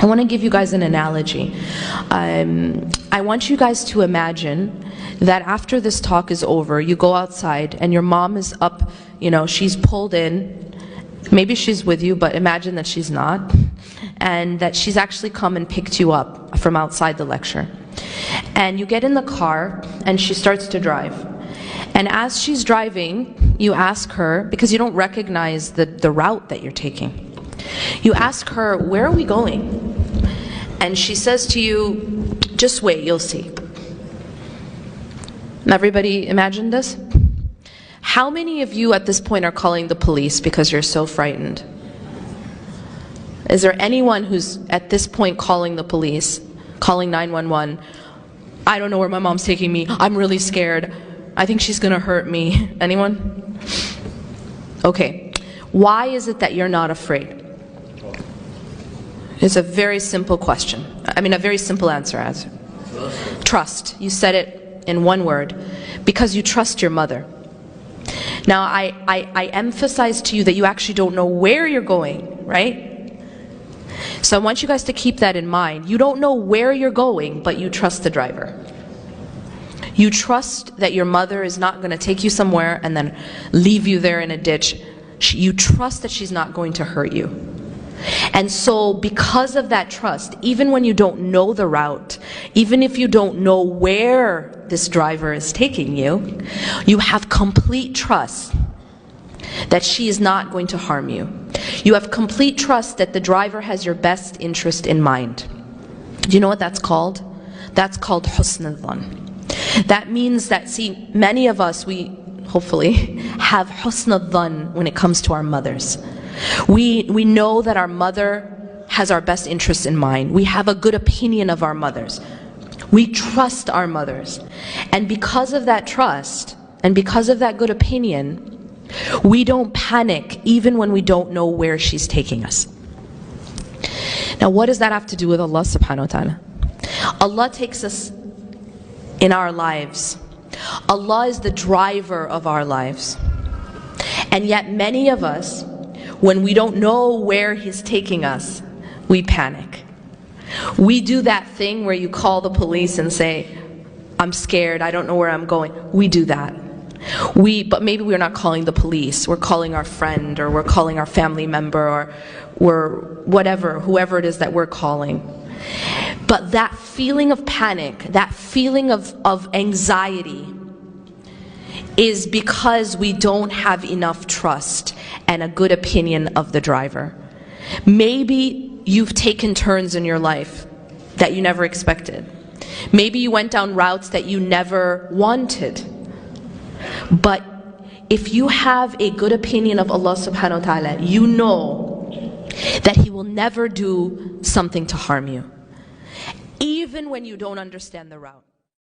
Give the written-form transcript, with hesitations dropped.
I want to give you guys an analogy. I want you guys to imagine that after this talk is over, you go outside and your mom is up, she's pulled in. Maybe she's with you, but imagine that she's not. And that she's actually come and picked you up from outside the lecture. And you get in the car and she starts to drive. And as she's driving, you ask her, because you don't recognize the route that you're taking. You ask her, where are we going? And she says to you, just wait, you'll see. Everybody imagine this? How many of you at this point are calling the police because you're so frightened? Is there anyone who's at this point calling the police, calling 911? I don't know where my mom's taking me. I'm really scared. I think she's gonna hurt me. Anyone? Okay. Why is it that you're not afraid? It's a very simple question. I mean, a very simple answer. Trust. You said it in one word. Because you trust your mother. Now, I emphasize to you that you actually don't know where you're going, right? So I want you guys to keep that in mind. You don't know where you're going, but you trust the driver. You trust that your mother is not going to take you somewhere and then leave you there in a ditch. You trust that she's not going to hurt you. And so because of that trust, even when you don't know the route, even if you don't know where this driver is taking you, you have complete trust that she is not going to harm you. You have complete trust that the driver has your best interest in mind. Do you know what that's called? That's called husn al-dhan. That means that, see, many of us, we hopefully have husn al-dhan when it comes to our mothers. We know that our mother has our best interests in mind. We have a good opinion of our mothers. We trust our mothers. And because of that trust, and because of that good opinion, we don't panic even when we don't know where she's taking us. Now, what does that have to do with Allah subhanahu wa ta'ala? Allah takes us in our lives. Allah is the driver of our lives. And yet many of us, when we don't know where He's taking us, we panic. We do that thing where you call the police and say, I'm scared, I don't know where I'm going. We do that. But maybe we're not calling the police, we're calling our friend, or we're calling our family member, or we're whoever it is that we're calling. But that feeling of panic, that feeling of anxiety, is because we don't have enough trust and a good opinion of the driver. Maybe you've taken turns in your life that you never expected. Maybe you went down routes that you never wanted. But if you have a good opinion of Allah subhanahu wa ta'ala, you know that He will never do something to harm you, even when you don't understand the route.